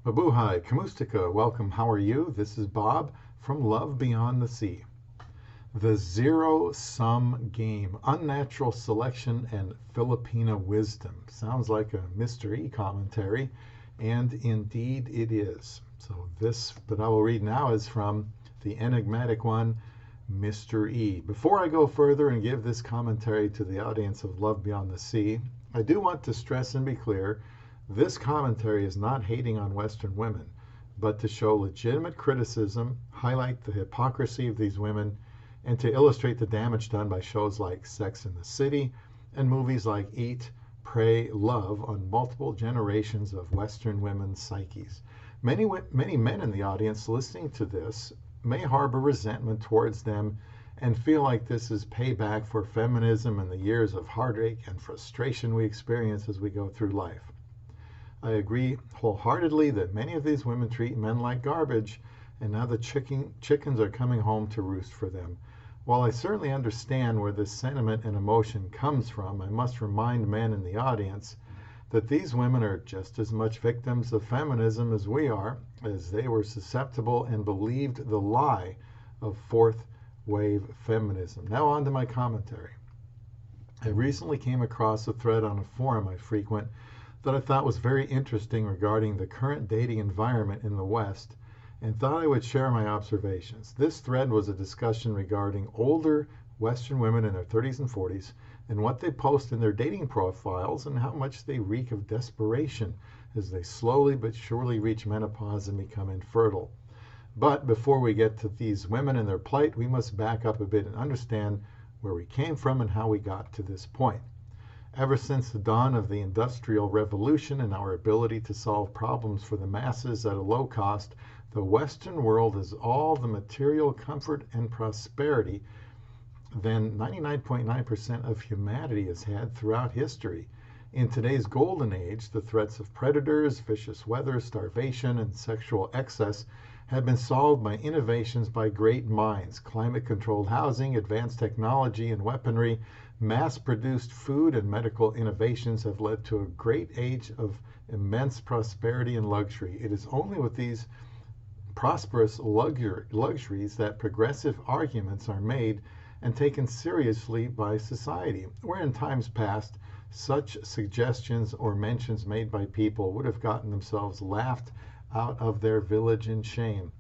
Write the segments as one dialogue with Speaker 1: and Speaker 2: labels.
Speaker 1: Mabuhay, Kamustika, welcome, how are you? This is Bob from Love Beyond the Sea. The zero-sum game, unnatural selection and Filipina wisdom. Sounds like a MrE commentary, and indeed it is. So this that I will read now is from the enigmatic one, MrE. Before I go further and give this commentary to the audience of Love Beyond the Sea, I do want to stress and be clear, this commentary is not hating on Western women, but to show legitimate criticism, highlight the hypocrisy of these women, and to illustrate the damage done by shows like Sex and the City and movies like Eat, Pray, Love on multiple generations of Western women's psyches. Many men in the audience listening to this may harbor resentment towards them and feel like this is payback for feminism and the years of heartache and frustration we experience as we go through life. I agree wholeheartedly that many of these women treat men like garbage, and now the chickens are coming home to roost for them. While I certainly understand where this sentiment and emotion comes from, I must remind men in the audience that these women are just as much victims of feminism as we are, as they were susceptible and believed the lie of fourth wave feminism. Now on to my commentary. I recently came across a thread on a forum I frequent that I thought was very interesting regarding the current dating environment in the West, and thought I would share my observations. This thread was a discussion regarding older Western women in their 30s and 40s and what they post in their dating profiles and how much they reek of desperation as they slowly but surely reach menopause and become infertile. But before we get to these women and their plight, we must back up a bit and understand where we came from and how we got to this point. Ever since the dawn of the Industrial Revolution and our ability to solve problems for the masses at a low cost, the Western world has all the material comfort and prosperity than 99.9% of humanity has had throughout history. In today's golden age, the threats of predators, vicious weather, starvation, and sexual excess have been solved by innovations by great minds. Climate-controlled housing, advanced technology and weaponry, mass-produced food, and medical innovations have led to a great age of immense prosperity and luxury. It is only with these prosperous luxuries that progressive arguments are made and taken seriously by society, where in times past such suggestions or mentions made by people would have gotten themselves laughed out of their village in shame.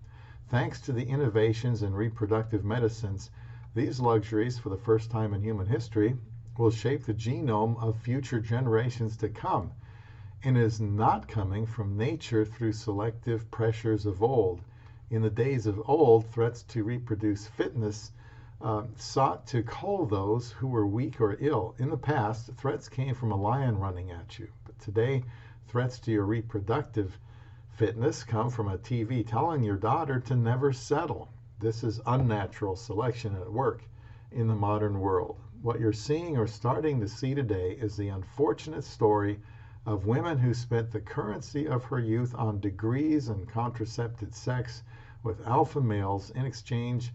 Speaker 1: Thanks to the innovations in reproductive medicines, these luxuries, for the first time in human history, will shape the genome of future generations to come, and is not coming from nature through selective pressures of old. In the days of old, threats to reproduce fitness sought to cull those who were weak or ill. In the past, threats came from a lion running at you, but today, threats to your reproductive fitness come from a TV telling your daughter to never settle. This is unnatural selection at work in the modern world. What you're seeing or starting to see today is the unfortunate story of women who spent the currency of her youth on degrees and contracepted sex with alpha males in exchange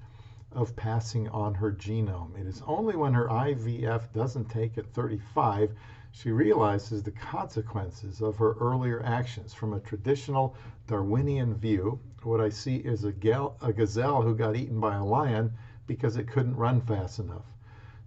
Speaker 1: of passing on her genome. It is only when her IVF doesn't take at 35 she realizes the consequences of her earlier actions. From a traditional Darwinian view, what I see is a gazelle who got eaten by a lion because it couldn't run fast enough.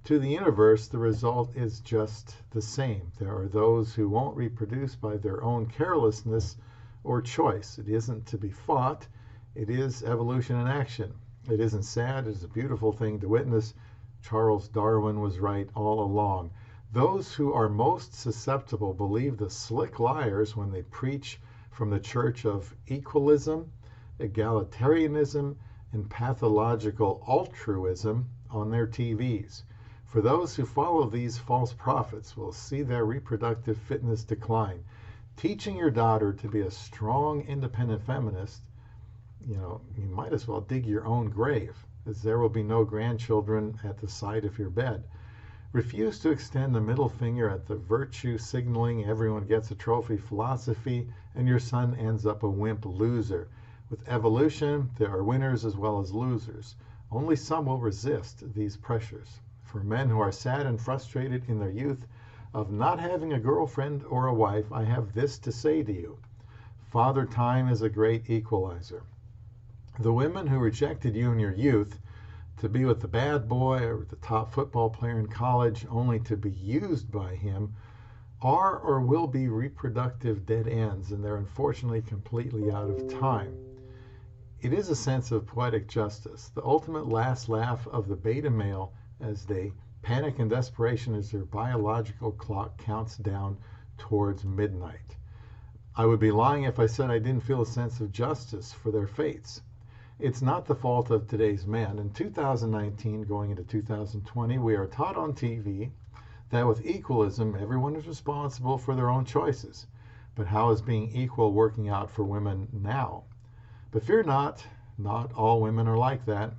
Speaker 1: To the universe, the result is just the same. There are those who won't reproduce by their own carelessness or choice. It isn't to be fought. It is evolution in action. It isn't sad. It's a beautiful thing to witness. Charles Darwin was right all along. Those who are most susceptible believe the slick liars when they preach from the church of equalism, egalitarianism, and pathological altruism on their TVs. For those who follow these false prophets will see their reproductive fitness decline. Teaching your daughter to be a strong, independent feminist, you might as well dig your own grave, as there will be no grandchildren at the side of your bed. Refuse to extend the middle finger at the virtue signaling everyone gets a trophy philosophy, and your son ends up a wimp loser. With evolution, there are winners as well as losers. Only some will resist these pressures. For men who are sad and frustrated in their youth of not having a girlfriend or a wife, I have this to say to you. Father Time is a great equalizer. The women who rejected you in your youth to be with the bad boy or the top football player in college only to be used by him are or will be reproductive dead ends, and they're unfortunately completely out of time. It is a sense of poetic justice, the ultimate last laugh of the beta male as they panic in desperation as their biological clock counts down towards midnight. I would be lying if I said I didn't feel a sense of justice for their fates. It's not the fault of today's men. In 2019, going into 2020, we are taught on TV that with equalism, everyone is responsible for their own choices. But how is being equal working out for women now? But fear not all women are like that.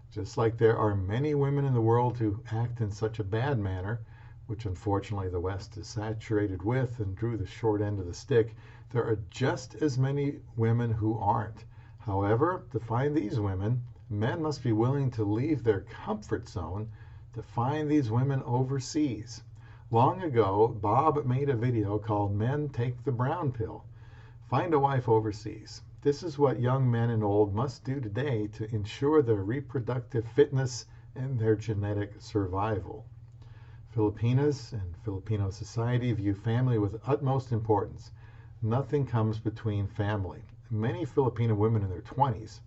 Speaker 1: Just like there are many women in the world who act in such a bad manner, which unfortunately the West is saturated with and drew the short end of the stick, there are just as many women who aren't. However, to find these women, men must be willing to leave their comfort zone to find these women overseas. Long ago, Bob made a video called Men Take the Brown Pill. Find a wife overseas. This is what young men and old must do today to ensure their reproductive fitness and their genetic survival. Filipinas and Filipino society view family with utmost importance. Nothing comes between family. Many Filipino women in their 20s,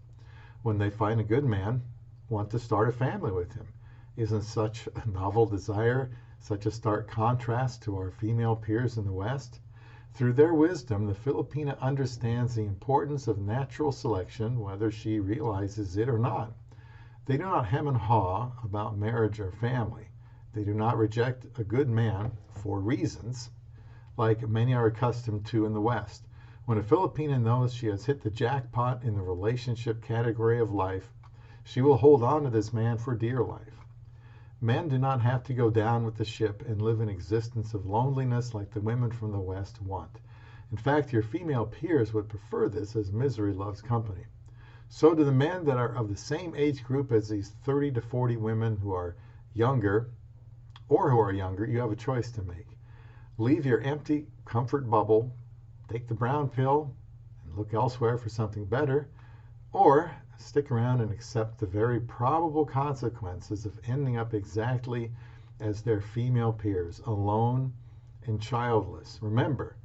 Speaker 1: when they find a good man, want to start a family with him. Isn't such a novel desire such a stark contrast to our female peers in the West? Through their wisdom, the Filipina understands the importance of natural selection, whether she realizes it or not. They do not hem and haw about marriage or family. They do not reject a good man for reasons, like many are accustomed to in the West. When a Filipina knows she has hit the jackpot in the relationship category of life, she will hold on to this man for dear life. Men do not have to go down with the ship and live an existence of loneliness like the women from the West want. In fact, your female peers would prefer this, as misery loves company. So do the men that are of the same age group as these 30 to 40 women who are younger, you have a choice to make. Leave your empty comfort bubble, take the brown pill, and look elsewhere for something better, or stick around and accept the very probable consequences of ending up exactly as their female peers, alone and childless. Remember,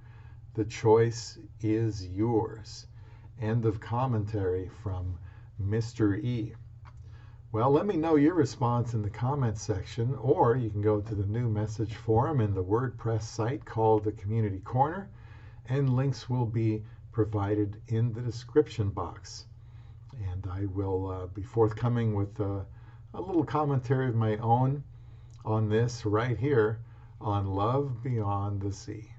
Speaker 1: the choice is yours. End of commentary from Mr. E. Well, let me know your response in the comments section, or you can go to the new message forum in the WordPress site called the Community Corner, and links will be provided in the description box. And I will be forthcoming with a little commentary of my own on this right here on Love Beyond the Sea.